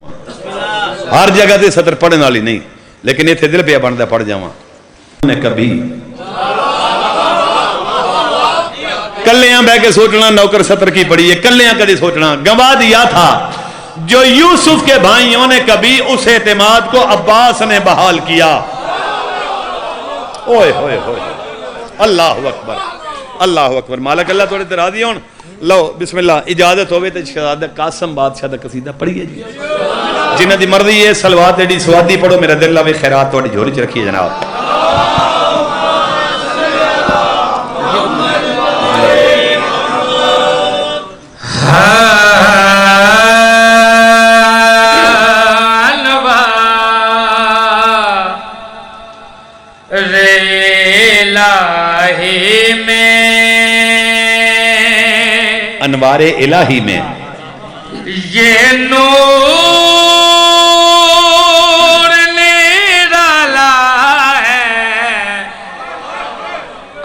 ہر جگہ تے سطر پڑھنے والی نہیں، لیکن اتنے دل پہ بنتا پڑھ جاواں نے کبھی کلیاں بہ کے سوچنا نوکر سطر کی پڑھی ہے، کلیاں کدی سوچنا گنوا دیا تھا جو یوسف کے بھائیوں نے کبھی اس اعتماد کو عباس نے بحال کیا۔ اوئے ہوئے ہوئے اللہ اکبر اللہ اکبر۔ مالک اللہ تھوڑے تے راضی ہون۔ لو بسم اللہ اجازت ہوئے تے شہزادہ قاسم بادشاہ دا قصیدہ پڑھیے جی، جنہ دی مرضی ہے سلوات ایڈی سوادی پڑھو، میرا دل لاوے خیرات تھوڑی جھولی چ رکھیے جناب۔ انوار الہی میں یہ نور نرالا ہے،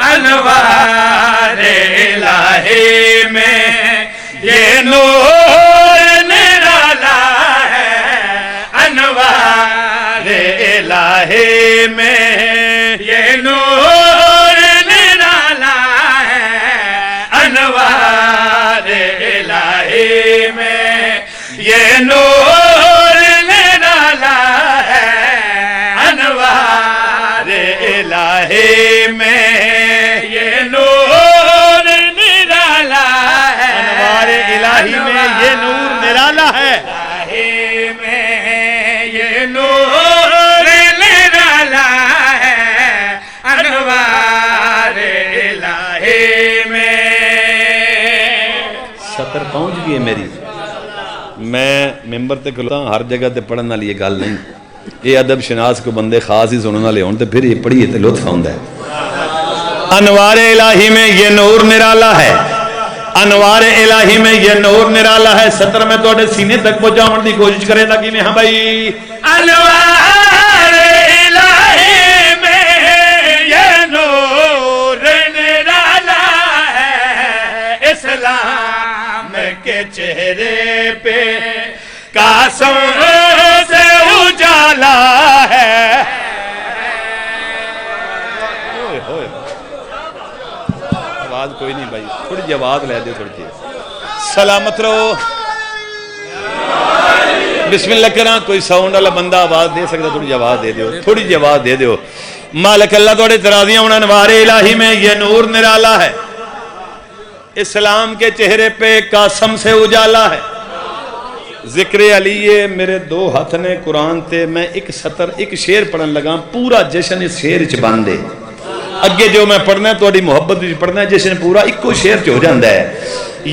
انوار الہی میں یہ نور نرالا ہے، انوار الہی میں یہ نور نرالا ہے، انوار الہی میں یہ نور نرالا ہے، انوار الہی میں یہ نور نرالا ہے، انوار الہی میں یہ نور نرالا ہے، الہی میں یہ نور نرالا ہے، انوار الہی میں۔ سطر پہنچ گئی ہے میری، میں ممبر تے کھلوتا ہوں، ہر جگہ تے پڑھن والی یہ گل نہیں، یہ ادب شناس کو بندے خاص ہی سننے والے ہون تے پھر یہ پڑھیے تے لطف آندا ہے۔ انوار الہی میں یہ نور نرالا ہے، انوار الہی میں یہ نور نرالا ہے۔ سطر میں تواڈے سینے تک پہنچاون دی کوشش کرے لگی میں ہاں بھائی۔ انوار الہی میں یہ نور نرالا ہے، اسلام کے چہرے پہ قاسم سے اجالا ہے۔ آواز کوئی نہیں بھائی، تھوڑی جی آواز لے دے، تھوڑی جی سلامت رہو۔ بسم اللہ کرنا، کوئی ساؤنڈ والا بندہ آواز دے سکتا، تھوڑی جی آواز دے دیو، تھوڑی جی آواز دے دیو۔ مالک اللہ تھوڑے تراضیاں ہونا۔ انوار الہی میں یہ نور نرالا ہے، اسلام کے چہرے پہ قاسم سے اجالا ہے۔ ذکر علی میرے دو ہاتھ نے قرآن تے، میں ایک سطر ایک شعر پڑھن لگا، پورا جشن اس شعر چ بن دے۔ اگے جو میں پڑھنا ہے تھوڑی محبت بھی پڑھنا ہے، جشن پورا ایکو شعر چ ہو جاندہ ہے۔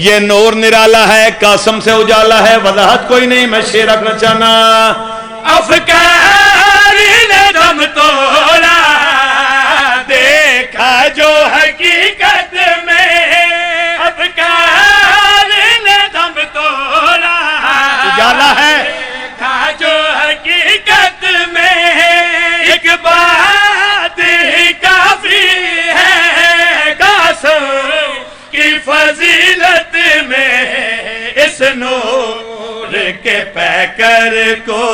یہ نور نرالا ہے، قاسم سے اجالا ہے، وضاحت کوئی نہیں، میں شعر رکھنا چاہنا۔ افکار نے دم توڑا، دیکھا جو حقیقت میں، افکار نے دم توڑا، اجالا ہے، دیکھا جو حقیقت میں، ایک بات ہی کافی ہے قاسم کی فضیلت میں، اس نور کے پیکر کو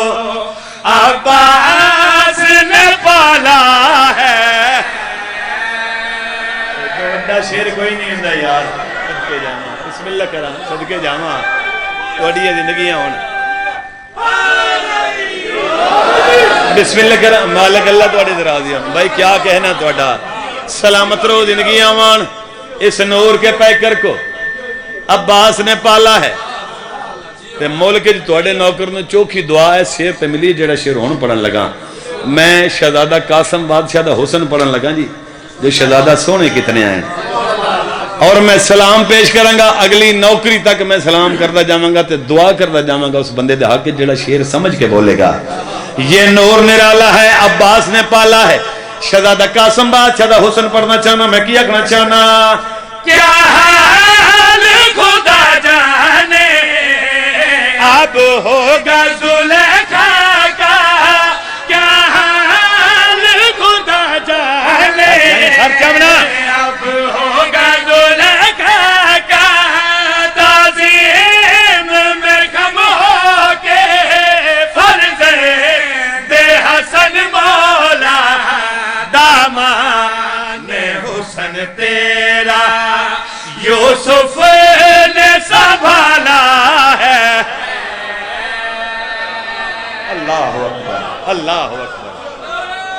عباس نے پالا ہے۔ بڑا شعر کوئی نہیں ہوندا یار، صدقے جاواں، بسم اللہ کراں، صدقے جاواں، تھوڑی یہ زندگیاں ہون۔ بسم اللہ کراں، مالک اللہ تھوڑے دراضی ہون۔ بھائی کیا کہنا تھوڑا، سلامت رہو، زندگیاں ہون۔ اس نور کے پیکر کو عباس نے پالا ہے تے ملک جو تھوڑے نوکر نے چوکھی دعا ہے شعر تے ملی، جڑا شعر ہون پڑھن لگا میں شہزادہ قاسم بادشاہ دا حسن پڑھن لگا جی، جو شہزادہ سونے کتنے ہیں، اور میں سلام پیش کروں گا، اگلی نوکری تک میں سلام کرتا جاواں گا تے دعا کرتا جاواں گا اس بندے دے حق جڑا شعر سمجھ کے بولے گا۔ یہ نور نرالا ہے، عباس نے پالا ہے، شہزادہ قاسم بادشاہ دا حسن پڑھنا چاہنا، میں کیا کہنا چاہنا۔ کیا حال خدا جانے اب ہوگا زلیخا کا، کیا حال خدا جانے اب ہوگا زلیخا کا، تعظیم میں کم ہو کے اللہ اکبر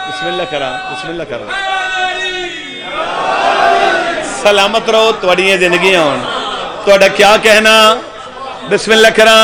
بسم اللہ کرا بسم اللہ کرا سلامت رہو تھوڑی زندگیاں ہون تھوڑا کیا کہنا بسم اللہ کرا